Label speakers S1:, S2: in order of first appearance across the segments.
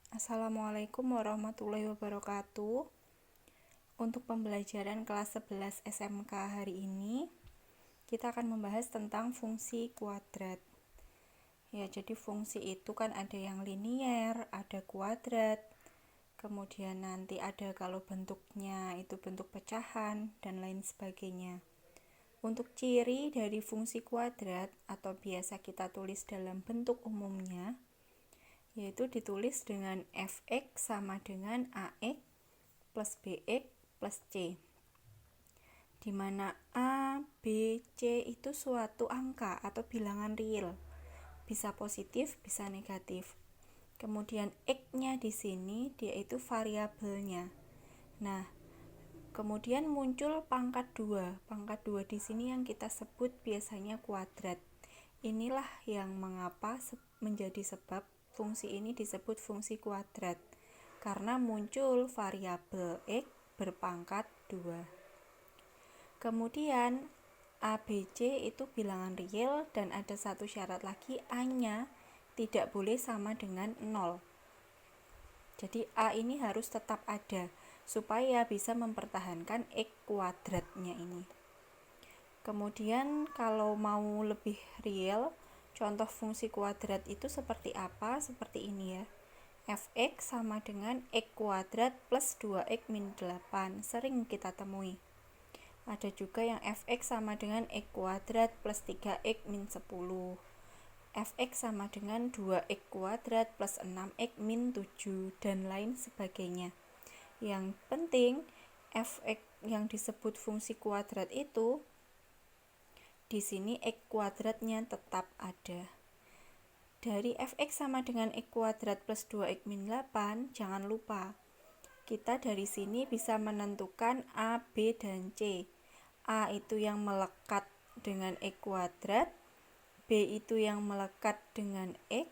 S1: Assalamualaikum warahmatullahi wabarakatuh. Untuk pembelajaran kelas 11 SMK hari ini, kita akan membahas tentang fungsi kuadrat. Ya, jadi fungsi itu kan ada yang linier, ada kuadrat, kemudian nanti ada kalau bentuknya itu bentuk pecahan, dan lain sebagainya. Untuk ciri dari fungsi kuadrat atau biasa kita tulis dalam bentuk umumnya, yaitu ditulis dengan fx sama dengan ax plus bx plus c, di mana a, b, c itu suatu angka atau bilangan real, bisa positif, bisa negatif. Kemudian x-nya di sini dia itu variabelnya. Nah, kemudian muncul pangkat 2. Pangkat 2 di sini yang kita sebut biasanya kuadrat. Inilah yang mengapa menjadi sebab fungsi ini disebut fungsi kuadrat, karena muncul variabel x berpangkat 2. Kemudian ABC itu bilangan real dan ada satu syarat lagi, A-nya tidak boleh sama dengan 0. Jadi A ini harus tetap ada supaya bisa mempertahankan x kuadratnya ini. Kemudian kalau mau lebih real, contoh fungsi kuadrat itu seperti apa? Seperti ini ya. Fx sama dengan x kuadrat plus 2x min 8. Sering kita temui. Ada juga yang fx sama dengan x kuadrat plus 3x min 10. Fx sama dengan 2x kuadrat plus 6x min 7 dan lain sebagainya. Yang penting fx yang disebut fungsi kuadrat itu di sini x kuadratnya tetap ada. Dari fx sama dengan x kuadrat plus 2x min 8, jangan lupa kita dari sini bisa menentukan A, B, dan C. A itu yang melekat dengan x kuadrat, B itu yang melekat dengan x,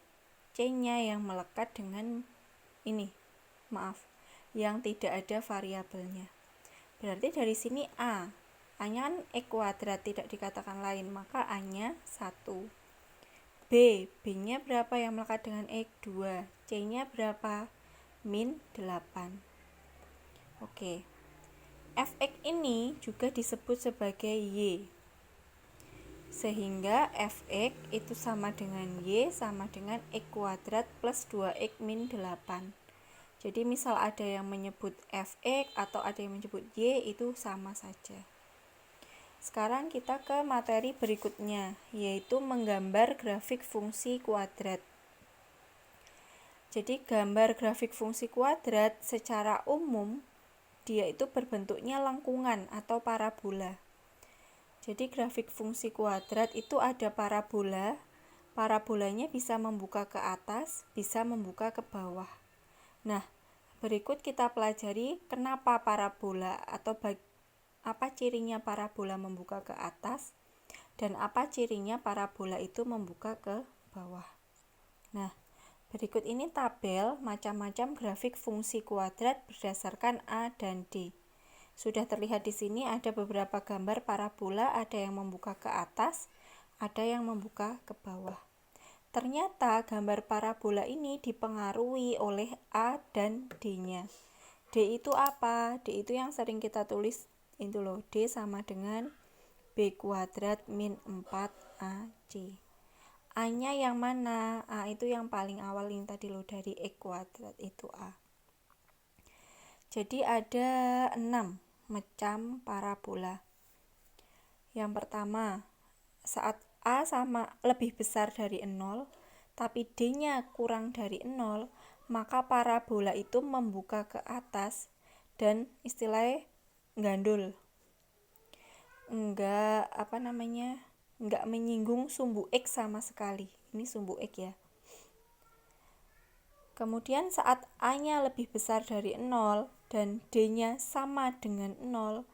S1: C-nya yang melekat dengan ini, yang tidak ada variabelnya. Berarti dari sini A-nya kan x kuadrat, tidak dikatakan lain, maka A-nya 1. B-nya berapa yang melekat dengan x? 2. C-nya berapa? Min 8. Oke. Fx ini juga disebut sebagai y. Sehingga fx itu sama dengan y sama dengan x kuadrat plus 2x min 8. Jadi misal ada yang menyebut fx atau ada yang menyebut y, itu sama saja. Sekarang kita ke materi berikutnya, yaitu menggambar grafik fungsi kuadrat. Jadi gambar grafik fungsi kuadrat secara umum dia itu berbentuknya lengkungan atau parabola. Jadi grafik fungsi kuadrat itu ada parabola. Parabolanya bisa membuka ke atas, bisa membuka ke bawah. Nah, berikut kita pelajari kenapa parabola atau apa cirinya parabola membuka ke atas dan apa cirinya parabola itu membuka ke bawah. Nah, berikut ini tabel macam-macam grafik fungsi kuadrat berdasarkan A dan D. Sudah terlihat di sini ada beberapa gambar parabola, ada yang membuka ke atas, ada yang membuka ke bawah. Ternyata gambar parabola ini dipengaruhi oleh A dan D-nya. D itu apa? D itu yang sering kita tulis itu loh, D sama dengan B kuadrat min 4AC. A-nya yang mana? A itu yang paling awal yang tadi loh, dari X kuadrat itu A. Jadi ada 6 macam parabola. Yang pertama, saat A sama lebih besar dari 0, tapi D-nya kurang dari 0, maka parabola itu membuka ke atas dan istilahnya gandul. Enggak menyinggung sumbu X sama sekali. Ini sumbu X ya. Kemudian saat A-nya lebih besar dari 0 dan D-nya sama dengan 0,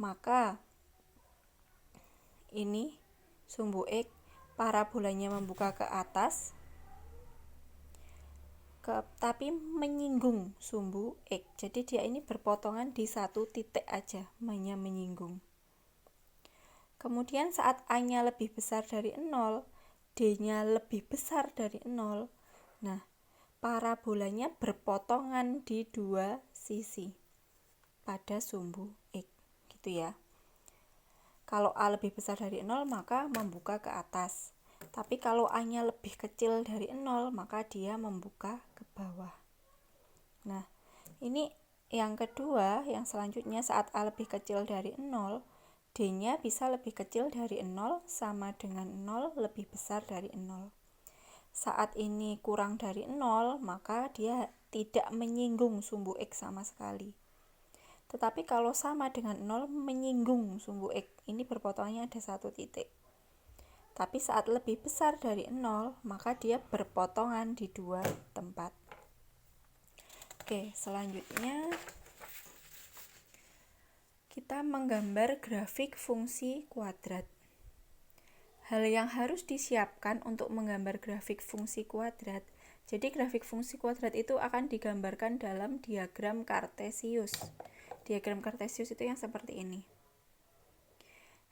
S1: maka ini sumbu X, parabolanya membuka ke atas, tapi menyinggung sumbu X. Jadi dia ini berpotongan di satu titik aja, hanya menyinggung. Kemudian saat A-nya lebih besar dari 0, D-nya lebih besar dari 0. Nah, parabolanya berpotongan di dua sisi pada sumbu X, gitu ya. Kalau A lebih besar dari 0, maka membuka ke atas. Tapi kalau A-nya lebih kecil dari 0, maka dia membuka ke bawah. Nah, ini yang kedua, yang selanjutnya saat A lebih kecil dari 0, D-nya bisa lebih kecil dari 0 sama dengan 0 lebih besar dari 0. Saat ini kurang dari 0, maka dia tidak menyinggung sumbu X sama sekali. Tetapi kalau sama dengan 0, menyinggung sumbu X. Ini berpotongannya ada satu titik. Tapi saat lebih besar dari 0, maka dia berpotongan di dua tempat. Oke, selanjutnya kita menggambar grafik fungsi kuadrat. Hal yang harus disiapkan untuk menggambar grafik fungsi kuadrat. Jadi grafik fungsi kuadrat itu akan digambarkan dalam diagram kartesius. Diagram kartesius itu yang seperti ini.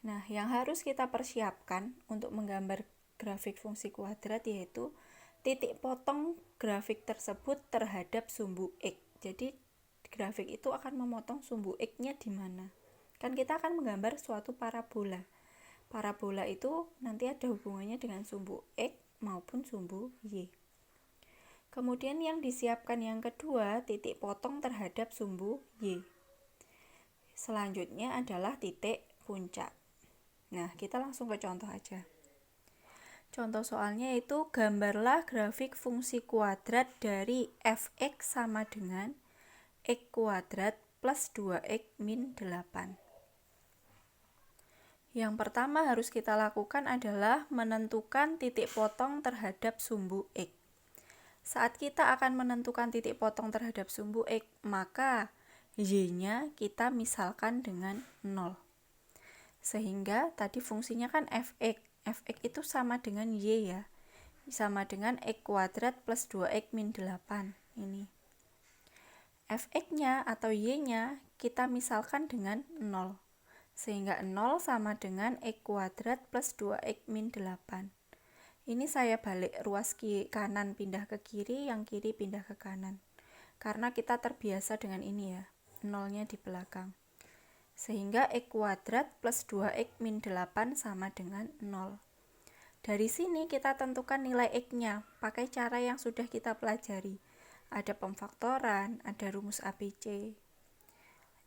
S1: Nah, yang harus kita persiapkan untuk menggambar grafik fungsi kuadrat yaitu titik potong grafik tersebut terhadap sumbu X. Jadi grafik itu akan memotong sumbu X-nya di mana? Kan kita akan menggambar suatu parabola. Parabola itu nanti ada hubungannya dengan sumbu X maupun sumbu Y. Kemudian yang disiapkan yang kedua, titik potong terhadap sumbu Y. Selanjutnya adalah titik puncak. Nah, kita langsung ke contoh aja. Contoh soalnya itu gambarlah grafik fungsi kuadrat dari f(x) sama dengan x kuadrat plus 2x min 8. Yang pertama harus kita lakukan adalah menentukan titik potong terhadap sumbu X. Saat kita akan menentukan titik potong terhadap sumbu X, maka Y-nya kita misalkan dengan 0. Sehingga tadi fungsinya kan f(x). F(x) itu sama dengan Y ya. Sama dengan x kuadrat plus 2x min 8. Ini. F(x)-nya atau Y-nya kita misalkan dengan 0. Sehingga 0 sama dengan x kuadrat plus 2x min 8. Ini saya balik ruas kanan pindah ke kiri, yang kiri pindah ke kanan. Karena kita terbiasa dengan ini ya, 0-nya di belakang. Sehingga x kuadrat plus 2x min 8 sama dengan 0. Dari sini kita tentukan nilai x-nya pakai cara yang sudah kita pelajari. Ada pemfaktoran, ada rumus ABC.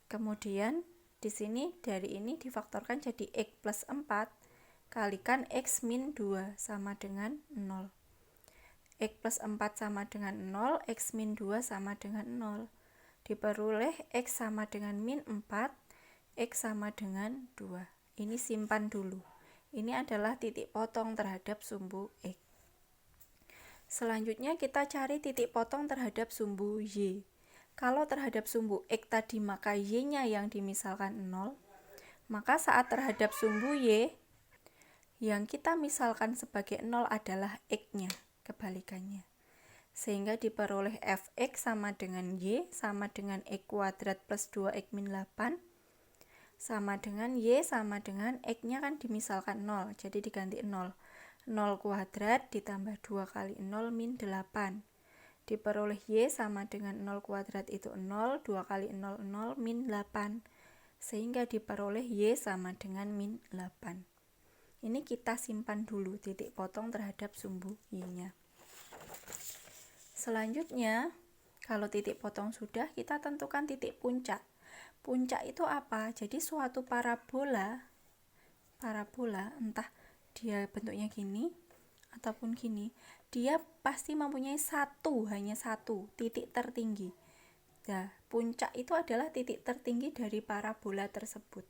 S1: Kemudian di sini dari ini difaktorkan jadi x plus 4 kalikan x min 2 sama dengan 0. X plus 4 sama dengan 0, x min 2 sama dengan 0. Diperoleh x sama dengan min 4, x sama dengan 2. Ini simpan dulu. Ini adalah titik potong terhadap sumbu x. Selanjutnya kita cari titik potong terhadap sumbu y. Kalau terhadap sumbu X tadi maka Y-nya yang dimisalkan 0, maka saat terhadap sumbu Y yang kita misalkan sebagai 0 adalah X-nya, kebalikannya. Sehingga diperoleh fx sama dengan Y sama dengan X kuadrat plus 2x min 8 sama dengan Y sama dengan X-nya kan dimisalkan 0, jadi diganti 0. 0 kuadrat ditambah 2 kali 0 min 8. Diperoleh Y sama dengan 0 kuadrat itu 0, 2 kali 0, 0, min 8. Sehingga diperoleh Y sama dengan min 8. Ini kita simpan dulu titik potong terhadap sumbu Y-nya. Selanjutnya, kalau titik potong sudah, kita tentukan titik puncak. Puncak itu apa? Jadi suatu parabola entah dia bentuknya gini ataupun gini, dia pasti mempunyai hanya satu titik tertinggi. Nah, puncak itu adalah titik tertinggi dari parabola tersebut.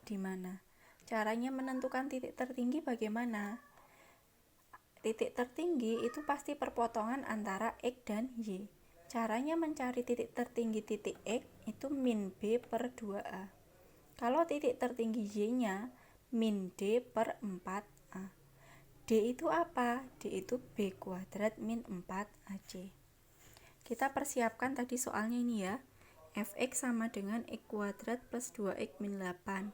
S1: Di mana? Caranya menentukan titik tertinggi bagaimana? Titik tertinggi itu pasti perpotongan antara X dan Y. Caranya mencari titik tertinggi titik X itu min B per 2A. Kalau titik tertinggi Y-nya min D per 4A. D itu apa? D itu B kuadrat min 4AC. Kita persiapkan tadi soalnya ini ya. Fx sama dengan X kuadrat plus 2X min 8.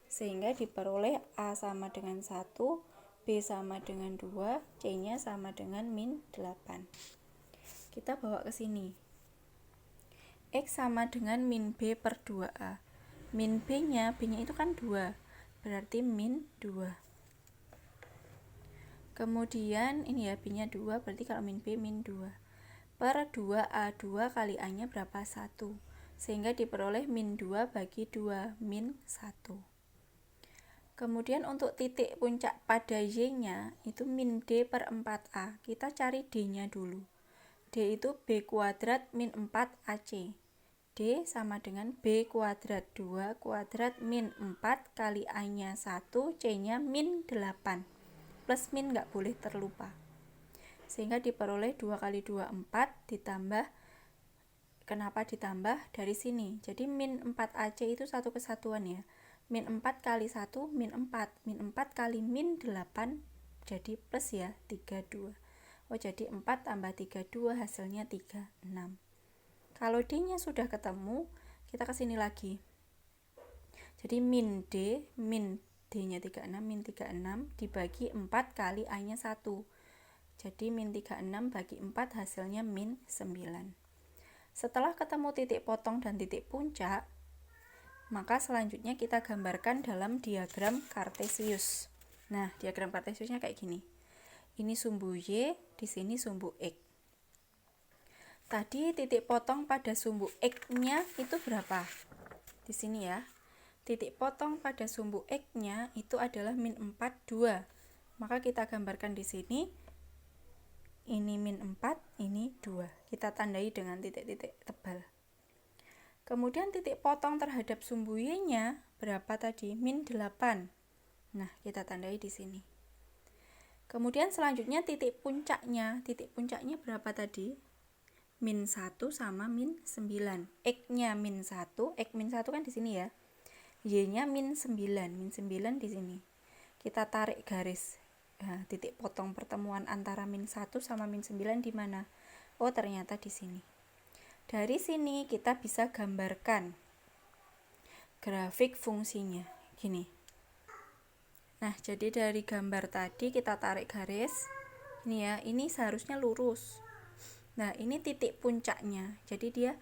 S1: Sehingga diperoleh A sama dengan 1, B sama dengan 2, C-nya sama dengan min 8. kita bawa ke sini. X sama dengan min B per 2A. Min B-nya itu kan 2, berarti min 2. Kemudian ini ya, B-nya 2, berarti kalau min B min 2. Per 2A2 kali A-nya berapa? 1. Sehingga diperoleh min 2 bagi 2, min 1. Kemudian untuk titik puncak pada Y-nya itu min D per 4A. Kita cari D-nya dulu. D itu B kuadrat min 4 AC. D sama dengan B kuadrat 2 kuadrat min 4 kali A-nya 1, C-nya min 8. Plus min nggak boleh terlupa. Sehingga diperoleh 2 kali 2, 4, ditambah, kenapa ditambah? Dari sini. Jadi min 4 AC itu satu kesatuan ya. Min 4 kali 1, min 4. Min 4 kali min 8, jadi plus ya, 32. Jadi 4 tambah 32 hasilnya 36. Kalau D-nya sudah ketemu, kita ke sini lagi. Jadi min D-nya 36, min 36 dibagi 4 kali A-nya 1. Jadi min 36 bagi 4 hasilnya min 9. Setelah ketemu titik potong dan titik puncak, maka selanjutnya kita gambarkan dalam diagram kartesius. Nah, diagram kartesiusnya kayak gini. Ini sumbu Y, di sini sumbu X. Tadi titik potong pada sumbu X-nya itu berapa? Di sini ya. Titik potong pada sumbu X-nya itu adalah min 4, 2. Maka kita gambarkan di sini. Ini min 4, ini 2. Kita tandai dengan titik-titik tebal. Kemudian titik potong terhadap sumbu Y-nya berapa tadi? Min 8. Nah, kita tandai di sini. Kemudian selanjutnya titik puncaknya. Titik puncaknya berapa tadi? Min 1 sama min 9. X-nya min 1, X min 1 kan di sini ya. Y-nya min 9, min 9 di sini. Kita tarik garis. Nah, titik potong pertemuan antara min 1 sama min 9 di mana? Oh, ternyata di sini. Dari sini kita bisa gambarkan grafik fungsinya. Gini. Nah, jadi dari gambar tadi kita tarik garis. Ini ya, ini seharusnya lurus. Nah, ini titik puncaknya. Jadi dia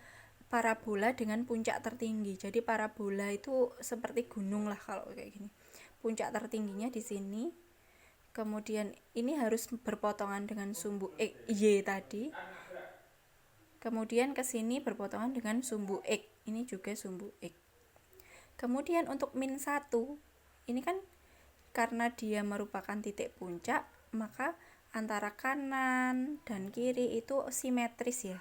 S1: parabola dengan puncak tertinggi. Jadi parabola itu seperti gunung lah kalau kayak gini. Puncak tertingginya di sini. Kemudian ini harus berpotongan dengan sumbu Y tadi. Kemudian ke sini berpotongan dengan sumbu X. Ini juga sumbu X. Kemudian untuk min 1, ini kan karena dia merupakan titik puncak, maka antara kanan dan kiri itu simetris ya,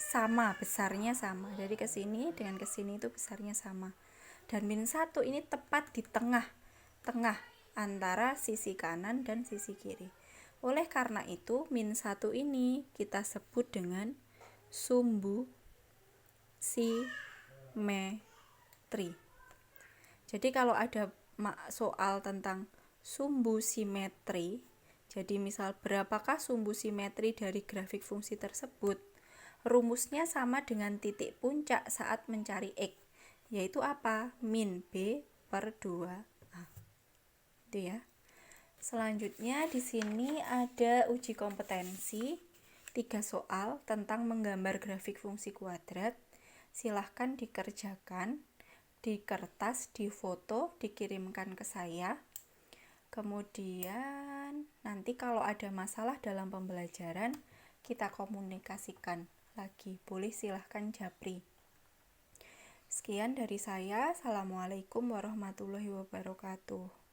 S1: sama, besarnya sama. Jadi ke sini dengan ke sini itu besarnya sama. Dan min 1 ini tepat di tengah antara sisi kanan dan sisi kiri. Oleh karena itu min 1 ini kita sebut dengan sumbu simetri. Jadi kalau ada soal tentang sumbu simetri, jadi misal berapakah sumbu simetri dari grafik fungsi tersebut, rumusnya sama dengan titik puncak saat mencari X, yaitu apa? Min B per 2A. Itu ya. Selanjutnya di sini ada uji kompetensi 3 soal tentang menggambar grafik fungsi kuadrat. Silahkan dikerjakan di kertas, di foto, dikirimkan ke saya. Kemudian nanti kalau ada masalah dalam pembelajaran, kita komunikasikan lagi. Boleh silahkan japri. Sekian dari saya. Assalamualaikum warahmatullahi wabarakatuh.